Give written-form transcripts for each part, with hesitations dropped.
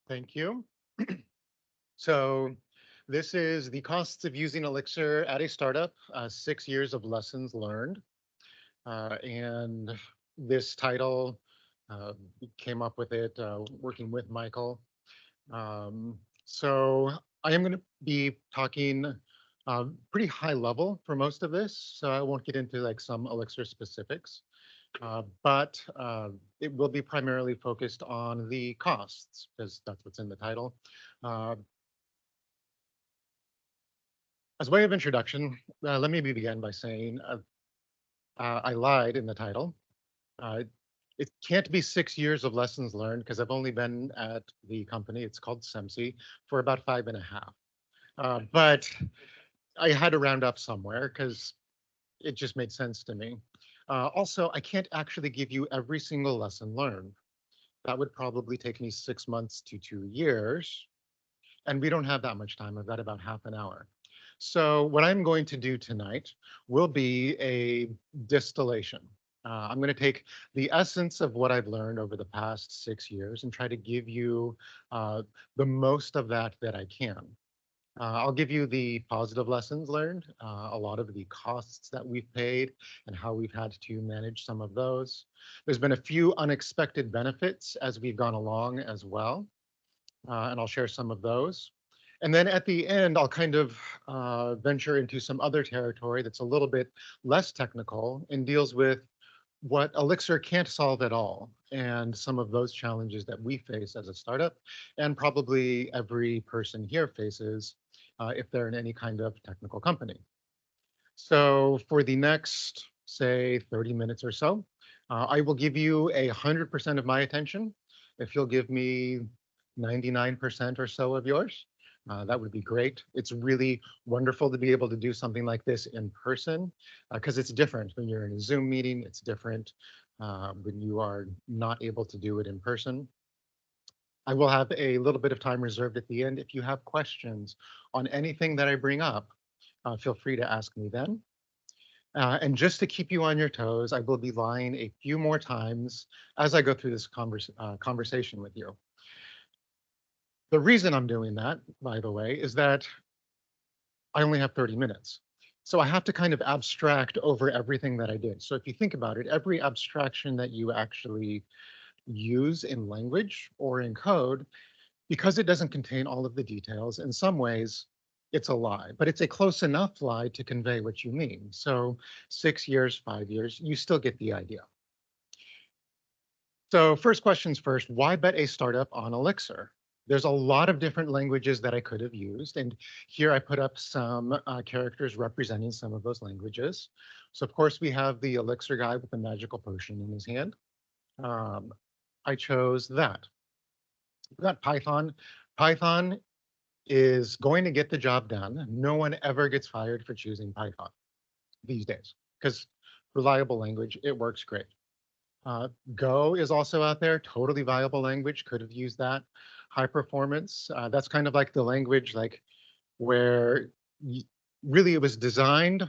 Thank you. So this is the costs of using Elixir at a startup, 6 years of lessons learned. And this title, we came up with it working with Michael. So I am going to be talking pretty high level for most of this, so I won't get into like some Elixir specifics. But it will be primarily focused on the costs, because that's what's in the title. Uh, as way of introduction, let me begin by saying I lied in the title. Uh, it can't be 6 years of lessons learned because I've only been at the company, it's called SEMSI, for about 5.5. But I had to round up somewhere because it just made sense to me. Also, I can't actually give you every single lesson learned. That would probably take me 6 months to 2 years. And we don't have that much time. I've got about half an hour. So what I'm going to do tonight will be a distillation. I'm going to take the essence of what I've learned over the past 6 years and try to give you the most of that I can. I'll give you the positive lessons learned, a lot of the costs that we've paid and how we've had to manage some of those. There's been a few unexpected benefits as we've gone along as well, and I'll share some of those. And then at the end, I'll kind of venture into some other territory that's a little bit less technical and deals with what Elixir can't solve at all, and some of those challenges that we face as a startup, and probably every person here faces if they're in any kind of technical company. So for the next, say, 30 minutes or so, I will give you 100% of my attention. If you'll give me 99% or so of yours, that would be great. It's really wonderful to be able to do something like this in person because it's different when you're in a Zoom meeting. It's different when you are not able to do it in person. I will have a little bit of time reserved at the end. If you have questions on anything that I bring up, feel free to ask me then. And just to keep you on your toes, I will be lying a few more times as I go through this conversation with you. The reason I'm doing that, by the way, is that I only have 30 minutes. So I have to kind of abstract over everything that I did. So if you think about it, every abstraction that you actually use in language or in code, because it doesn't contain all of the details, in some ways, it's a lie, but it's a close enough lie to convey what you mean. So 6 years, 5 years, you still get the idea. So first questions first, why bet a startup on Elixir? There's a lot of different languages that I could have used. And here I put up some characters representing some of those languages. So of course we have the Elixir guy with the magical potion in his hand. I chose that. We've got Python. Python is going to get the job done. No one ever gets fired for choosing Python these days because reliable language, it works great. Go is also out there, totally viable language, could have used that. High performance, that's kind of like the language like where really it was designed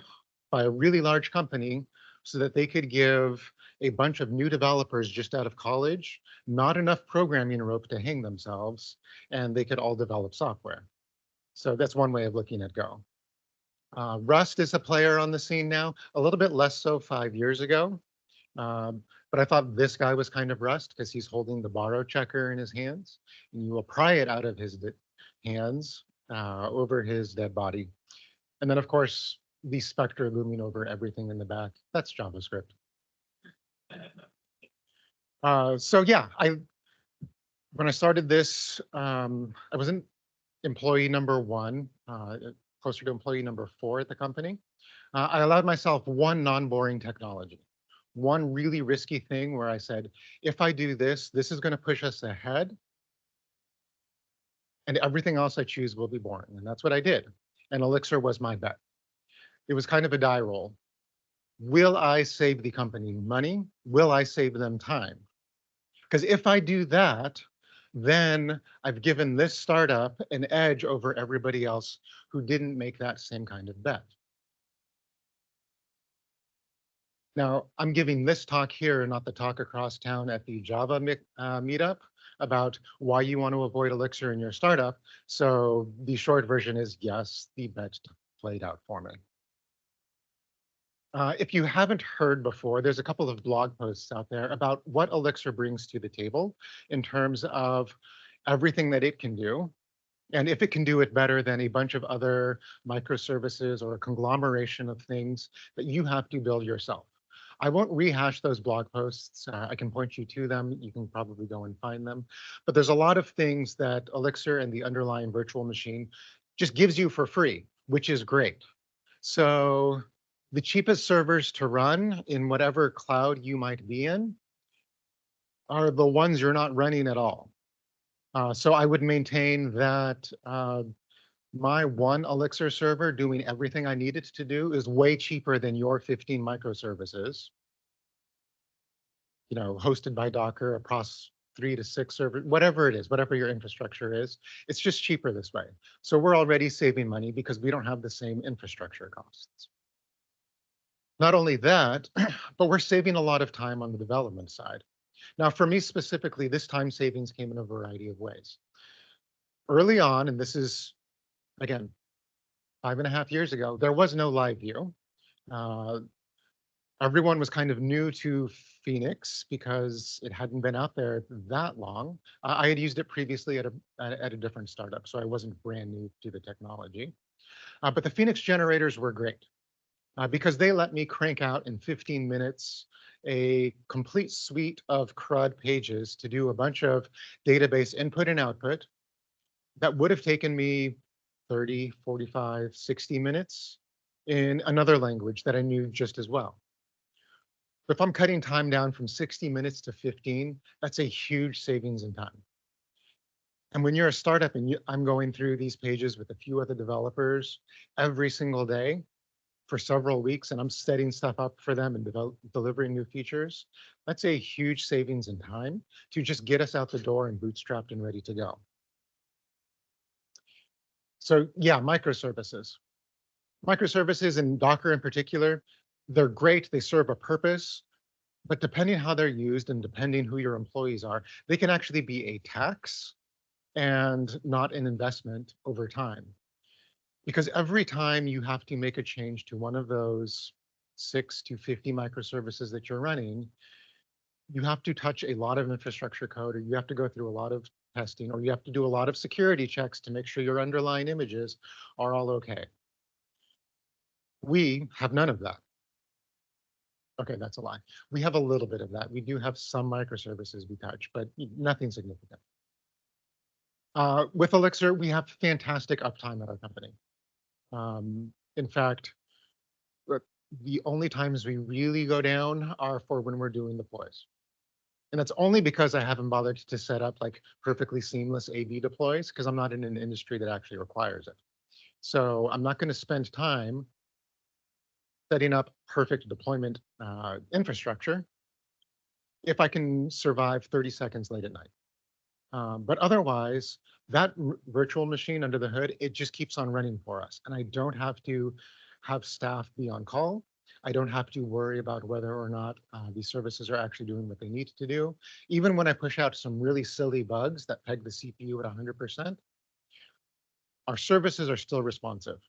by a really large company so that they could give a bunch of new developers just out of college not enough programming rope to hang themselves, and they could all develop software. So that's one way of looking at Go. Rust is a player on the scene now, a little bit less so 5 years ago. But I thought this guy was kind of Rust because he's holding the borrow checker in his hands, and you will pry it out of his hands over his dead body. And then, of course, the specter looming over everything in the back. That's JavaScript. So yeah, when I started this, I wasn't employee number one, closer to employee number 4 at the company. I allowed myself one non-boring technology, one really risky thing where I said, if I do this, this is going to push us ahead, and everything else I choose will be boring. And that's what I did. And Elixir was my bet. It was kind of a die roll. Will I save the company money? Will I save them time? Because if I do that, then I've given this startup an edge over everybody else who didn't make that same kind of bet. Now, I'm giving this talk here, not the talk across town at the Java meetup. about why you want to avoid Elixir in your startup. So the short version is yes, the bet's played out for me. If you haven't heard before, there's a couple of blog posts out there about what Elixir brings to the table in terms of everything that it can do. And if it can do it better than a bunch of other microservices or a conglomeration of things that you have to build yourself. I won't rehash those blog posts. I can point you to them. You can probably go and find them. But there's a lot of things that Elixir and the underlying virtual machine just gives you for free, which is great. So the cheapest servers to run in whatever cloud you might be in are the ones you're not running at all. So I would maintain that my one Elixir server doing everything I need it to do is way cheaper than your 15 microservices, hosted by Docker across 3 to 6 servers, whatever it is, whatever your infrastructure is. It's just cheaper this way. So we're already saving money because we don't have the same infrastructure costs. Not only that, but we're saving a lot of time on the development side. Now, for me specifically, this time savings came in a variety of ways. Early on, and this is, again, 5.5 years ago, there was no live view. Everyone was kind of new to Phoenix because it hadn't been out there that long. I had used it previously at a different startup, so I wasn't brand new to the technology. But the Phoenix generators were great because they let me crank out in 15 minutes a complete suite of CRUD pages to do a bunch of database input and output that would have taken me 30, 45, 60 minutes in another language that I knew just as well. If I'm cutting time down from 60 minutes to 15, that's a huge savings in time. And when you're a startup and I'm going through these pages with a few other developers every single day for several weeks, and I'm setting stuff up for them and delivering new features, that's a huge savings in time to just get us out the door and bootstrapped and ready to go. So yeah, microservices. Microservices and Docker in particular, they're great. They serve a purpose. But depending how they're used and depending who your employees are, they can actually be a tax and not an investment over time. Because every time you have to make a change to one of those 6 to 50 microservices that you're running, you have to touch a lot of infrastructure code, or you have to go through a lot of testing, or you have to do a lot of security checks to make sure your underlying images are all okay. We have none of that. Okay, that's a lie. We have a little bit of that. We do have some microservices we touch, but nothing significant. With Elixir, we have fantastic uptime at our company. In fact, the only times we really go down are for when we're doing deploys. And that's only because I haven't bothered to set up like perfectly seamless A/B deploys because I'm not in an industry that actually requires it. So I'm not going to spend time setting up perfect deployment infrastructure if I can survive 30 seconds late at night. But otherwise, that virtual machine under the hood, it just keeps on running for us. And I don't have to have staff be on call. I don't have to worry about whether or not these services are actually doing what they need to do. Even when I push out some really silly bugs that peg the CPU at 100%, our services are still responsive.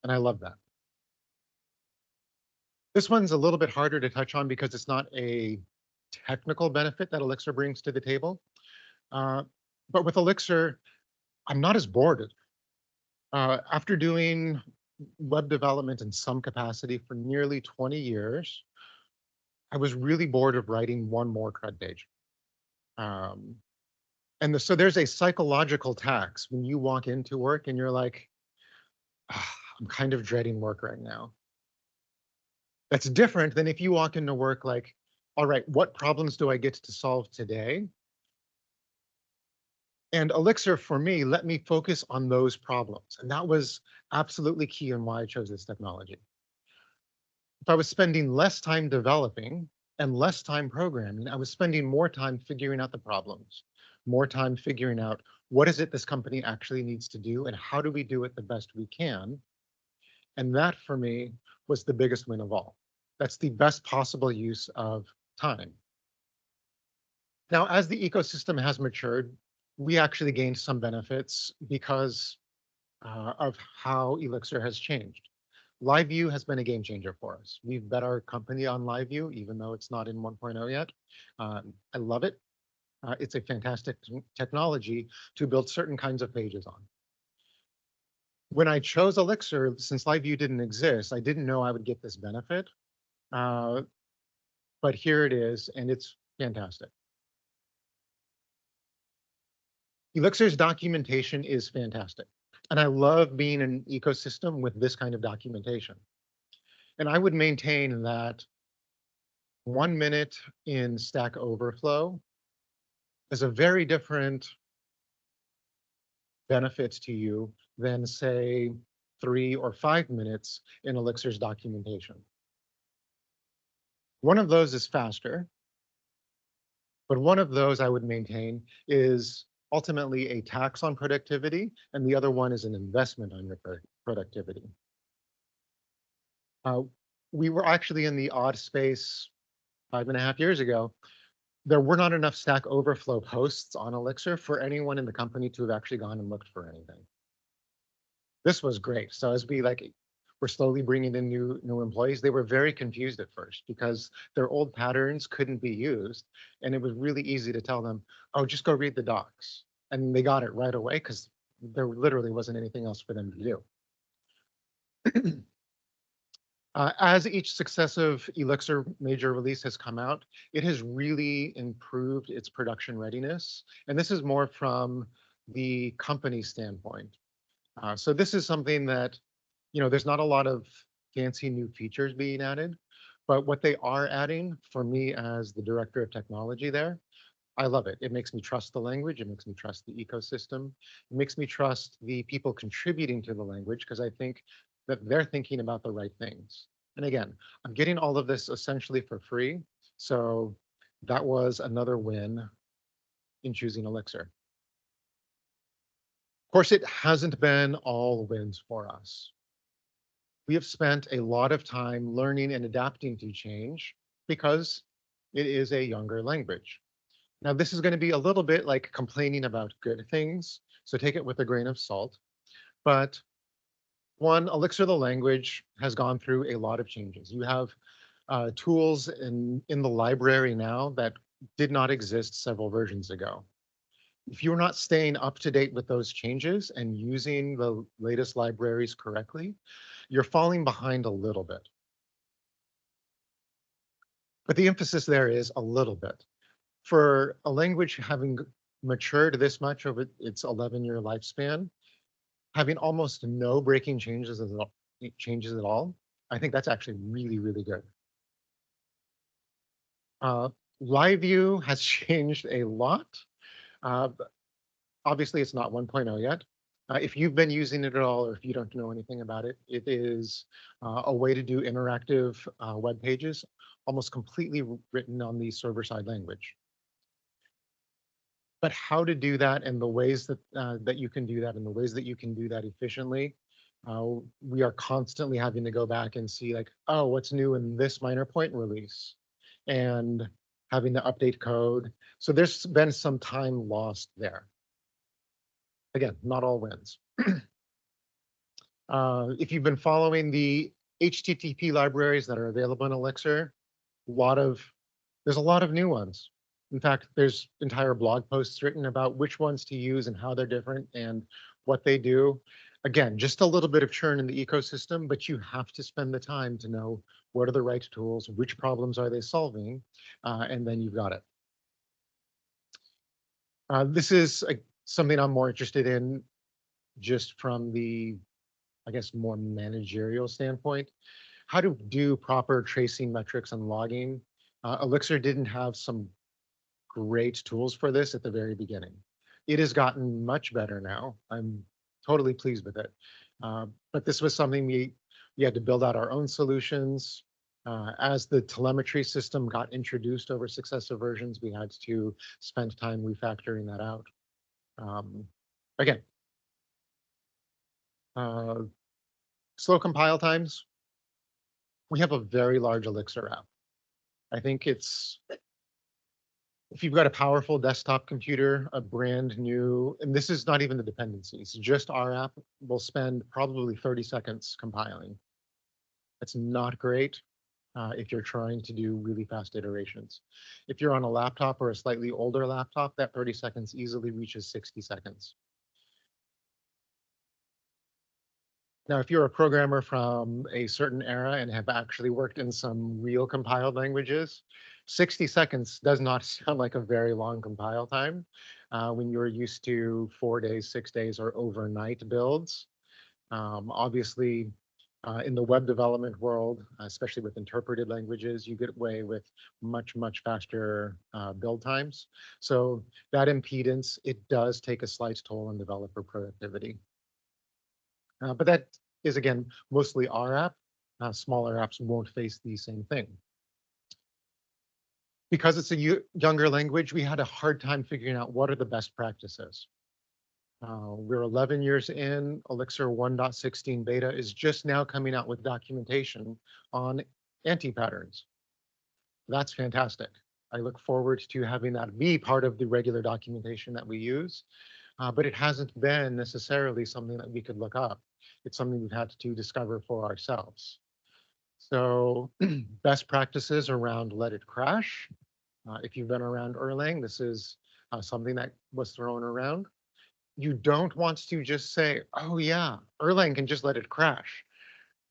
And I love that. This one's a little bit harder to touch on because it's not a technical benefit that Elixir brings to the table. But with Elixir, I'm not as bored. After doing web development in some capacity for nearly 20 years, I was really bored of writing one more CRUD page. So there's a psychological tax when you walk into work and you're like, I'm kind of dreading work right now. That's different than if you walk into work like, all right, what problems do I get to solve today? And Elixir, for me, let me focus on those problems. And that was absolutely key in why I chose this technology. If I was spending less time developing and less time programming, I was spending more time figuring out the problems, more time figuring out what is it this company actually needs to do and how do we do it the best we can. And that, for me, was the biggest win of all. That's the best possible use of time. Now, as the ecosystem has matured, we actually gained some benefits because of how Elixir has changed. Live view has been a game changer for us. We've bet our company on live view, even though it's not in 1.0 yet. I love it. It's a fantastic technology to build certain kinds of pages on. When I chose Elixir, since live view didn't exist, I didn't know I would get this benefit. Uh, but here it is, and it's fantastic. Elixir's documentation is fantastic. And I love being in an ecosystem with this kind of documentation. And I would maintain that 1 minute in Stack Overflow is a very different benefit to you than, say, 3 or 5 minutes in Elixir's documentation. One of those is faster, but one of those I would maintain is ultimately a tax on productivity, and the other one is an investment on your productivity. Uh, we were actually in the odd space 5.5 years ago. There were not enough Stack Overflow posts on Elixir for anyone in the company to have actually gone and looked for anything. This was great. So as we're slowly bringing in new employees, they were very confused at first because their old patterns couldn't be used, and it was really easy to tell them, "Oh, just go read the docs," and they got it right away because there literally wasn't anything else for them to do. As each successive Elixir major release has come out, it has really improved its production readiness. And this is more from the company standpoint. So this is something that, there's not a lot of fancy new features being added, but what they are adding for me as the director of technology there, I love it. It makes me trust the language. It makes me trust the ecosystem. It makes me trust the people contributing to the language because I think that they're thinking about the right things. And again, I'm getting all of this essentially for free. So that was another win in choosing Elixir. Of course, it hasn't been all wins for us. We have spent a lot of time learning and adapting to change because it is a younger language. Now, this is going to be a little bit like complaining about good things, so take it with a grain of salt. But one, Elixir the language has gone through a lot of changes. You have tools in the library now that did not exist several versions ago. If you're not staying up to date with those changes and using the latest libraries correctly, you're falling behind a little bit. But the emphasis there is a little bit. For a language having matured this much over its 11-year lifespan, having almost no breaking changes at all, I think that's actually really, really good. Uh, Live view has changed a lot. Uh, Obviously, it's not 1.0 yet. If you've been using it at all, or if you don't know anything about it, it is a way to do interactive web pages, almost completely written on the server-side language. But how to do that and the ways that you can do that and the ways that you can do that efficiently, we are constantly having to go back and see like, oh, what's new in this minor point release, and having to update code. So there's been some time lost there. Again, not all wins. If you've been following the HTTP libraries that are available in Elixir, there's a lot of new ones. In fact, there's entire blog posts written about which ones to use and how they're different and what they do. Again, just a little bit of churn in the ecosystem, but you have to spend the time to know what are the right tools, which problems are they solving, and then you've got it. This is something I'm more interested in just from the, I guess, more managerial standpoint. How to do proper tracing metrics and logging. Elixir didn't have some great tools for this at the very beginning. It has gotten much better now. I'm totally pleased with it. But this was something we had to build out our own solutions. As the telemetry system got introduced over successive versions, we had to spend time refactoring that out. Again, slow compile times. We have a very large Elixir app. I think it's If you've got a powerful desktop computer, a brand new, and this is not even the dependencies, just our app will spend probably 30 seconds compiling. That's not great if you're trying to do really fast iterations. If you're on a laptop or a slightly older laptop, that 30 seconds easily reaches 60 seconds. Now, if you're a programmer from a certain era and have actually worked in some real compiled languages, 60 seconds does not sound like a very long compile time when you're used to 4 days, 6 days, or overnight builds. Obviously, in the web development world, especially with interpreted languages, you get away with much, much faster build times. So that impedance, it does take a slight toll on developer productivity. But that is, again, mostly our app. Smaller apps won't face the same thing. Because it's a younger language, we had a hard time figuring out what are the best practices. We're 11 years in. Elixir 1.16 beta is just now coming out with documentation on anti-patterns. That's fantastic. I look forward to having that be part of the regular documentation that we use, but it hasn't been necessarily something that we could look up. It's something we've had to discover for ourselves. So best practices around let it crash. If you've been around Erlang, this is something that was thrown around. You don't want to just say, oh yeah, Erlang can just let it crash.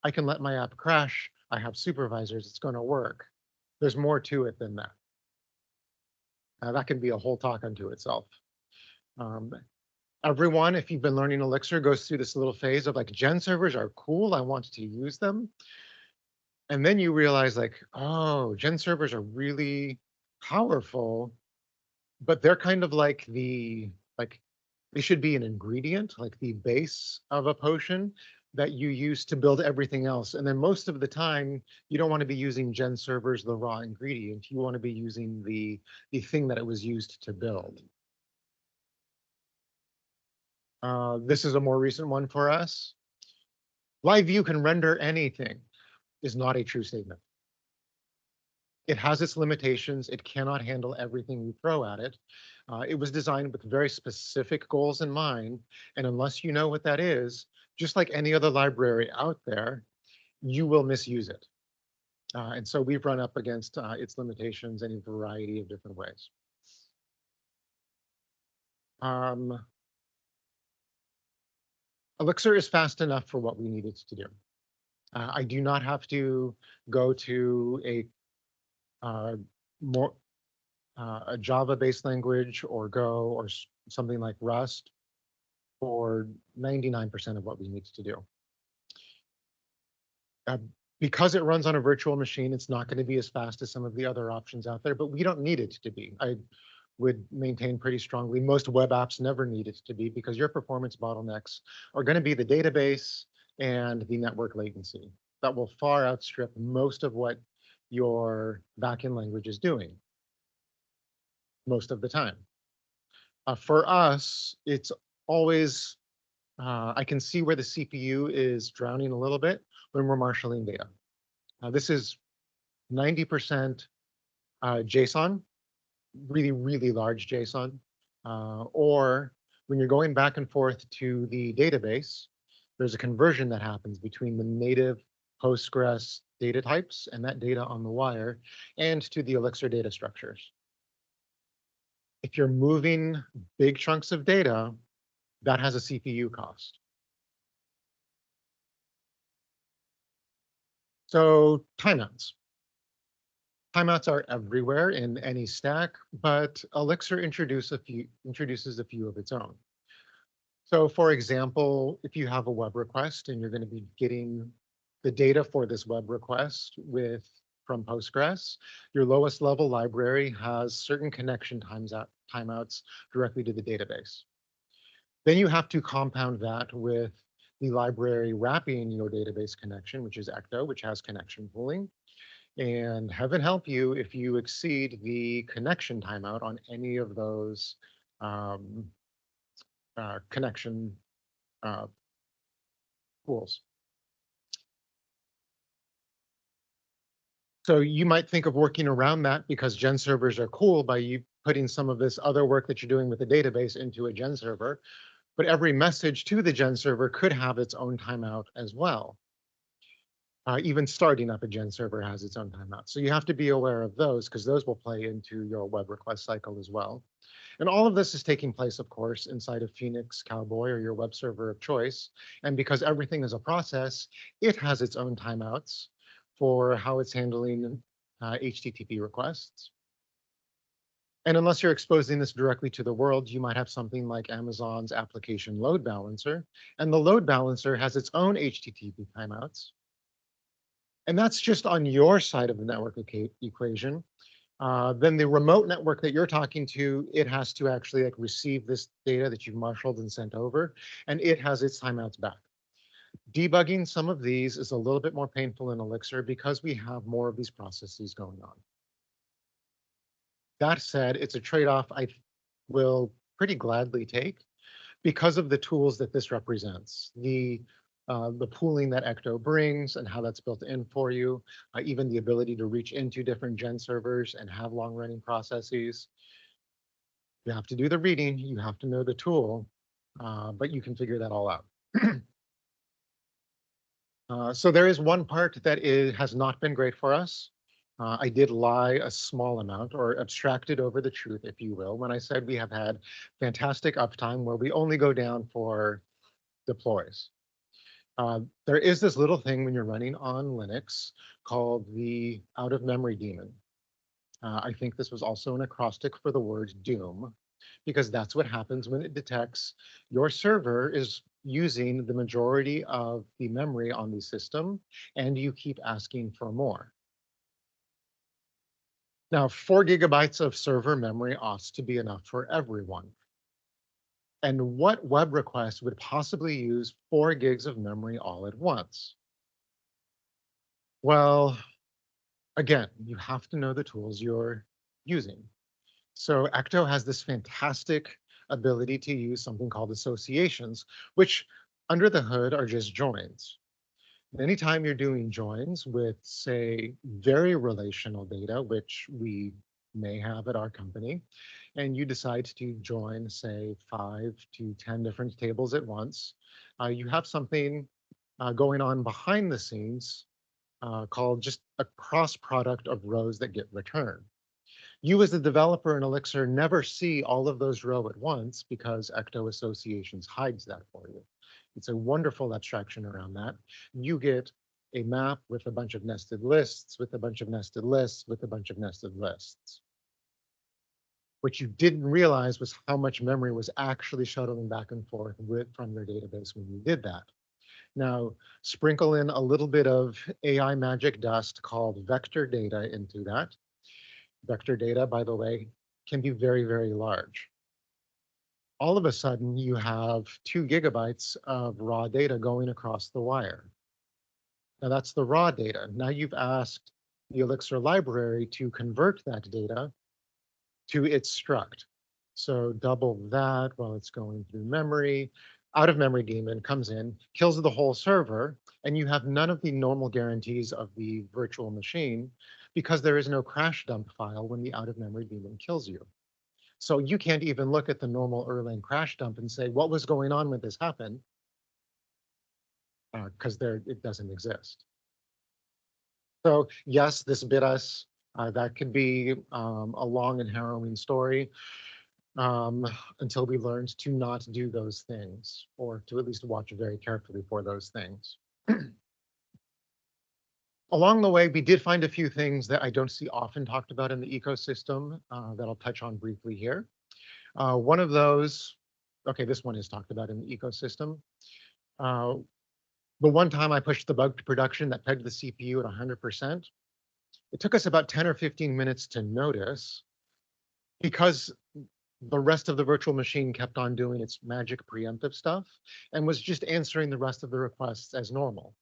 I can let my app crash. I have supervisors, it's going to work. There's more to it than that. That can be a whole talk unto itself. Everyone, if you've been learning Elixir, goes through this little phase of like, gen servers are cool, I want to use them. And then you realize like, oh, gen servers are really powerful, but they're kind of like they should be an ingredient, like the base of a potion that you use to build everything else. And then most of the time, you don't want to be using gen servers, the raw ingredient. You want to be using the thing that it was used to build. This is a more recent one for us. Live view can render anything is not a true statement. It has its limitations. It cannot handle everything you throw at it. It was designed with very specific goals in mind. And unless you know what that is, just like any other library out there, you will misuse it. And so we've run up against its limitations in a variety of different ways. Elixir is fast enough for what we need it to do. I do not have to go to a a Java-based language or Go or something like Rust for 99% of what we need to do. Because it runs on a virtual machine, it's not going to be as fast as some of the other options out there, but we don't need it to be. I would maintain pretty strongly most web apps never need it to be because your performance bottlenecks are going to be the database and the network latency. That will far outstrip most of what your backend language is doing most of the time. For us, it's always, I can see where the CPU is drowning a little bit when we're marshaling data. This is 90% JSON, really, really large JSON, or when you're going back and forth to the database, there's a conversion that happens between the native Postgres data types and that data on the wire and to the Elixir data structures. If you're moving big chunks of data, that has a CPU cost. So timeouts. Timeouts are everywhere in any stack, but Elixir introduces a few of its own. So for example, if you have a web request and you're going to be getting the data for this web request from Postgres, your lowest level library has certain connection timeouts directly to the database. Then you have to compound that with the library wrapping your database connection, which is Ecto, which has connection pooling. And heaven help you if you exceed the connection timeout on any of those connection pools. So you might think of working around that because gen servers are cool by you putting some of this other work that you're doing with the database into a gen server, but every message to the gen server could have its own timeout as well. Even starting up a gen server has its own timeout. So you have to be aware of those because those will play into your web request cycle as well. And all of this is taking place, of course, inside of Phoenix Cowboy or your web server of choice. And because everything is a process, it has its own timeouts for how it's handling HTTP requests. And unless you're exposing this directly to the world, you might have something like Amazon's application load balancer. And the load balancer has its own HTTP timeouts. And that's just on your side of the network equation. Then the remote network that you're talking to, it has to actually like receive this data that you've marshaled and sent over, and it has its timeouts back. Debugging some of these is a little bit more painful in Elixir because we have more of these processes going on. That said, it's a trade-off I will pretty gladly take because of the tools that this represents. The pooling that Ecto brings and how that's built in for you, even the ability to reach into different gen servers and have long-running processes. You have to do the reading, you have to know the tool, but you can figure that all out. So there is one part that has not been great for us. I did lie a small amount or abstracted over the truth, if you will, when I said we have had fantastic uptime where we only go down for deploys. There is this little thing when you're running on Linux called the out-of-memory daemon. I think this was also an acrostic for the word doom, because that's what happens when it detects your server is using the majority of the memory on the system, and you keep asking for more. Now, 4 gigabytes of server memory ought to be enough for everyone. And what web request would possibly use 4 gigs of memory all at once? Well, again, you have to know the tools you're using. So Ecto has this fantastic ability to use something called associations, which under the hood are just joins. Anytime you're doing joins with, say, very relational data, which we may have at our company, and you decide to join, say, 5 to 10 different tables at once, you have something going on behind the scenes called just a cross product of rows that get returned. You as the developer in Elixir never see all of those rows at once because Ecto Associations hides that for you. It's a wonderful abstraction around that. You get a map with a bunch of nested lists, with a bunch of nested lists, with a bunch of nested lists. What you didn't realize was how much memory was actually shuttling back and forth from your database when you did that. Now, sprinkle in a little bit of AI magic dust called vector data into that. Vector data, by the way, can be very, very large. All of a sudden, you have 2 gigabytes of raw data going across the wire. Now, that's the raw data. Now you've asked the Elixir library to convert that data to its struct. So double that while it's going through memory. Out of memory daemon comes in, kills the whole server, and you have none of the normal guarantees of the virtual machine because there is no crash dump file when the out of memory daemon kills you. So you can't even look at the normal Erlang crash dump and say, what was going on when this happened? Because it doesn't exist. So yes, this bit us. That could be a long and harrowing story until we learned to not do those things, or to at least watch very carefully for those things. Along the way, we did find a few things that I don't see often talked about in the ecosystem that I'll touch on briefly here. One of those, okay, this one is talked about in the ecosystem. The one time I pushed the bug to production that pegged the CPU at 100%, it took us about 10 or 15 minutes to notice because the rest of the virtual machine kept on doing its magic preemptive stuff and was just answering the rest of the requests as normal.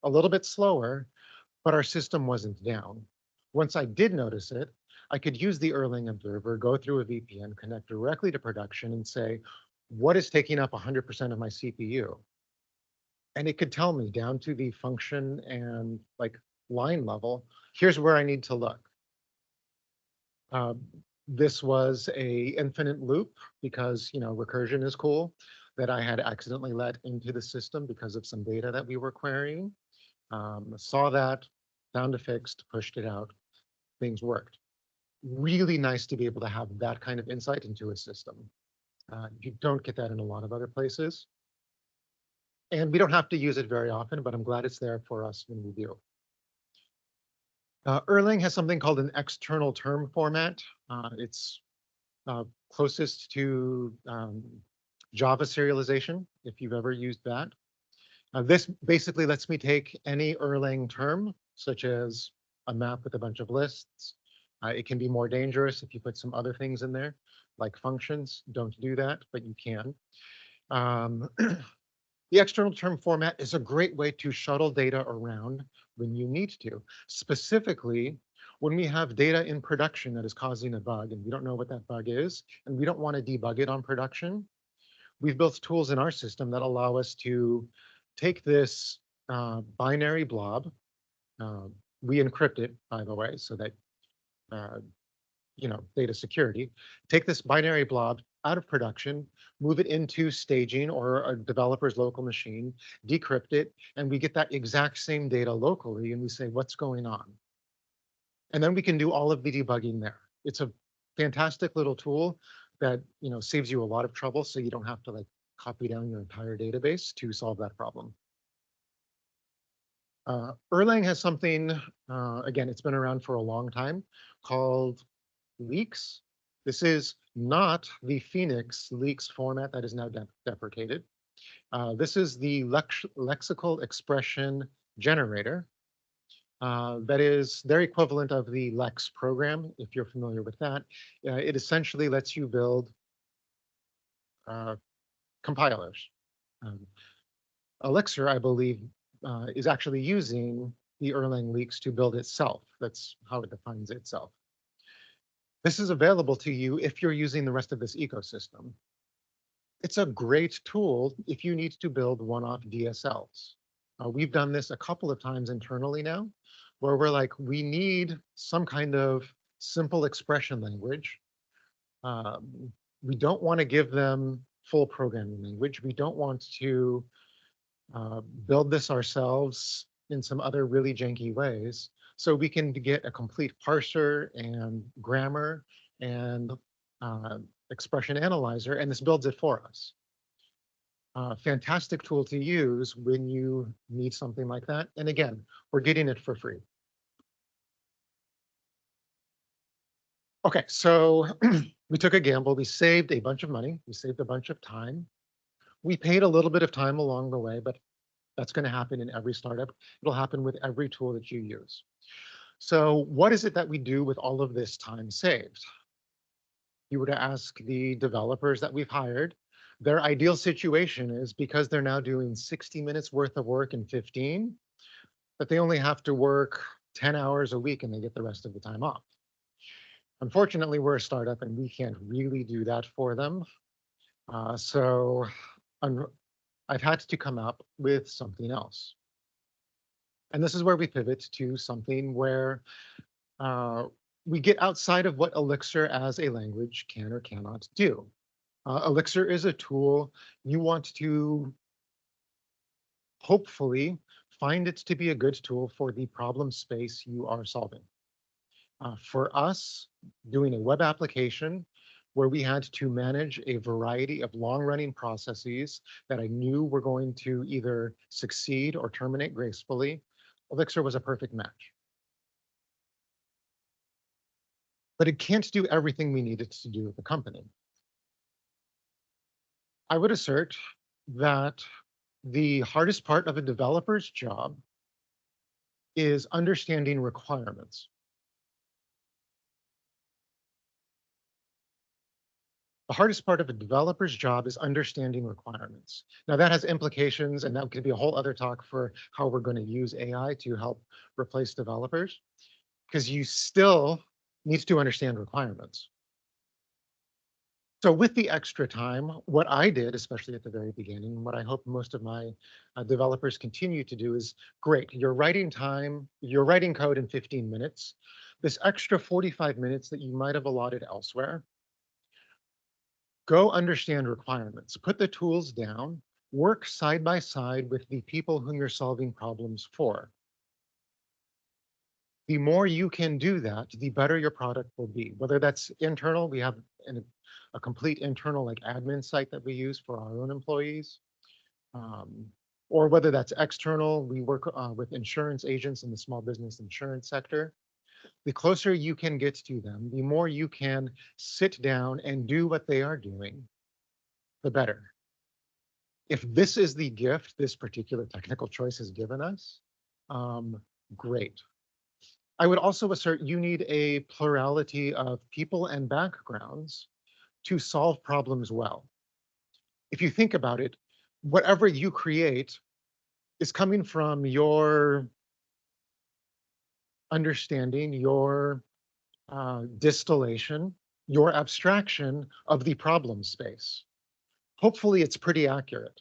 A little bit slower, but our system wasn't down. Once I did notice it, I could use the Erlang observer, go through a VPN, connect directly to production and say, what is taking up 100% of my CPU? And it could tell me down to the function and like line level, here's where I need to look. This was a infinite loop because, recursion is cool, that I had accidentally let into the system because of some data that we were querying. Saw that, found a fix, pushed it out, things worked. Really nice to be able to have that kind of insight into a system. You don't get that in a lot of other places. And we don't have to use it very often, but I'm glad it's there for us when we do. Erlang has something called an external term format. It's closest to Java serialization, if you've ever used that. This basically lets me take any Erlang term, such as a map with a bunch of lists. It can be more dangerous if you put some other things in there, like functions. Don't do that, but you can. The external term format is a great way to shuttle data around when you need to. Specifically, when we have data in production that is causing a bug and we don't know what that bug is, and we don't want to debug it on production, we've built tools in our system that allow us to take this binary blob. We encrypt it, by the way, so that data security. Take this binary blob out of production, move it into staging or a developer's local machine, decrypt it, and we get that exact same data locally, and we say, what's going on? And then we can do all of the debugging there. It's a fantastic little tool that saves you a lot of trouble, so you don't have to copy down your entire database to solve that problem. Erlang has something, again, it's been around for a long time, called leaks. This is not the Phoenix leaks format that is now deprecated. This is the lexical expression generator. That is their equivalent of the Lex program, if you're familiar with that. It essentially lets you build compilers. Elixir, I believe, is actually using the Erlang leaks to build itself. That's how it defines itself. This is available to you if you're using the rest of this ecosystem. It's a great tool if you need to build one-off DSLs. We've done this a couple of times internally now, where we're like, we need some kind of simple expression language. We don't want to give them full programming language. We don't want to build this ourselves in some other really janky ways. So we can get a complete parser and grammar and expression analyzer, and this builds it for us. Fantastic tool to use when you need something like that. And again, we're getting it for free. Okay, so we took a gamble. We saved a bunch of money. We saved a bunch of time. We paid a little bit of time along the way, but that's going to happen in every startup. It'll happen with every tool that you use. So what is it that we do with all of this time saved? You were to ask the developers that we've hired, their ideal situation is, because they're now doing 60 minutes worth of work in 15, but they only have to work 10 hours a week and they get the rest of the time off. Unfortunately, we're a startup and we can't really do that for them. So I've had to come up with something else. And this is where we pivot to something where we get outside of what Elixir as a language can or cannot do. Elixir is a tool. You want to hopefully find it to be a good tool for the problem space you are solving. For us, doing a web application where we had to manage a variety of long-running processes that I knew were going to either succeed or terminate gracefully, Elixir was a perfect match. But it can't do everything we need it to do at the company. I would assert that the hardest part of a developer's job is understanding requirements. The hardest part of a developer's job is understanding requirements. Now that has implications, and that could be a whole other talk for how we're going to use AI to help replace developers, because you still need to understand requirements. So with the extra time, what I did, especially at the very beginning, what I hope most of my developers continue to do is, great, you're writing code in 15 minutes. this extra 45 minutes that you might have allotted elsewhere, go understand requirements, put the tools down, work side by side with the people whom you're solving problems for. The more you can do that, the better your product will be. Whether that's internal, we have a complete internal like admin site that we use for our own employees, um, or whether that's external, we work with insurance agents in the small business insurance sector. The closer you can get to them, the more you can sit down and do what they are doing, the better. If this is the gift this particular technical choice has given us, great. I would also assert you need a plurality of people and backgrounds to solve problems well. If you think about it, whatever you create is coming from your understanding, your distillation, your abstraction of the problem space. Hopefully, it's pretty accurate.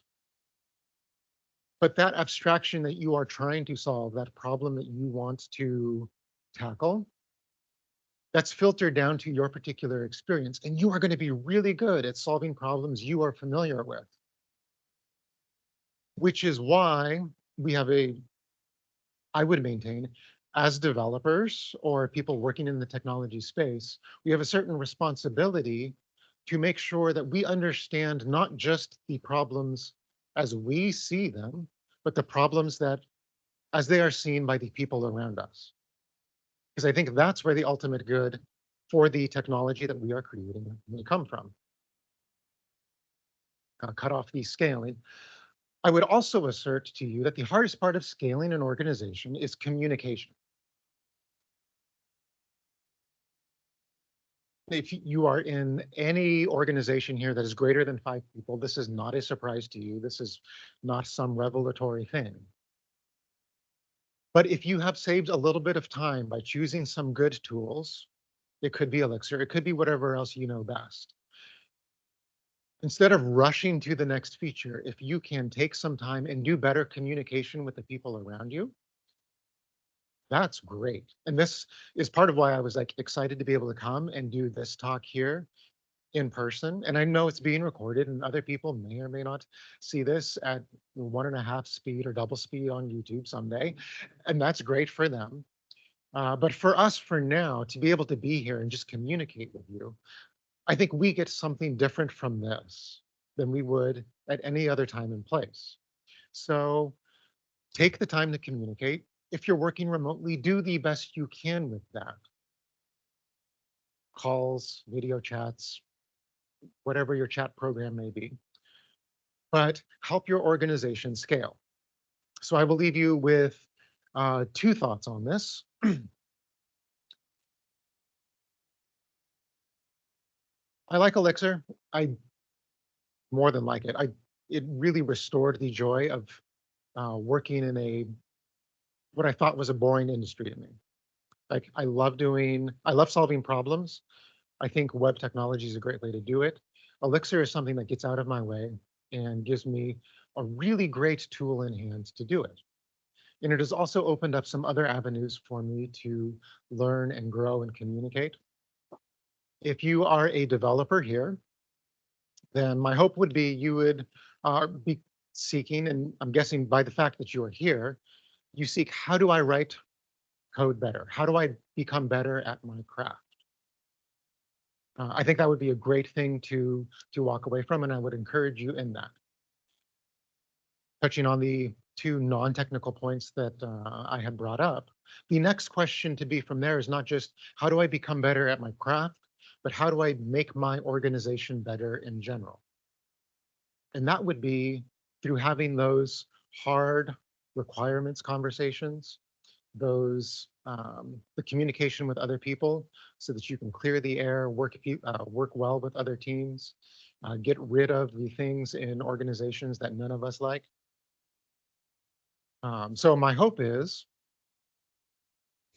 But that abstraction that you are trying to solve, that problem that you want to tackle, that's filtered down to your particular experience. And you are going to be really good at solving problems you are familiar with, which is why we have I would maintain, as developers or people working in the technology space, we have a certain responsibility to make sure that we understand not just the problems as we see them, but the problems that as they are seen by the people around us. Because I think that's where the ultimate good for the technology that we are creating may come from. Cut off the scaling. I would also assert to you that the hardest part of scaling an organization is communication. If you are in any organization here that is greater than 5 people, this is not a surprise to you. This is not some revelatory thing. But if you have saved a little bit of time by choosing some good tools, it could be Elixir, it could be whatever else you know best. Instead of rushing to the next feature, if you can take some time and do better communication with the people around you, that's great. And this is part of why I was like excited to be able to come and do this talk here in person. And I know it's being recorded and other people may or may not see this at 1.5 speed or double speed on YouTube someday. And that's great for them. But for us, for now, to be able to be here and just communicate with you, I think we get something different from this than we would at any other time and place. So take the time to communicate. If you're working remotely, do the best you can with that. Calls, video chats, whatever your chat program may be. But help your organization scale. So I will leave you with 2 thoughts on this. I like Elixir. I more than like it. It really restored the joy of working in what I thought was a boring industry to me. Like I love solving problems. I think web technology is a great way to do it. Elixir is something that gets out of my way and gives me a really great tool in hand to do it. And it has also opened up some other avenues for me to learn and grow and communicate. If you are a developer here, then my hope would be you would be seeking, and I'm guessing by the fact that you are here, you seek, how do I write code better? How do I become better at my craft? I think that would be a great thing to walk away from, and I would encourage you in that. Touching on the 2 non-technical points that I had brought up, the next question to be from there is not just how do I become better at my craft, but how do I make my organization better in general? And that would be through having those hard requirements conversations, those the communication with other people so that you can clear the air, work well with other teams, get rid of the things in organizations that none of us like. So my hope is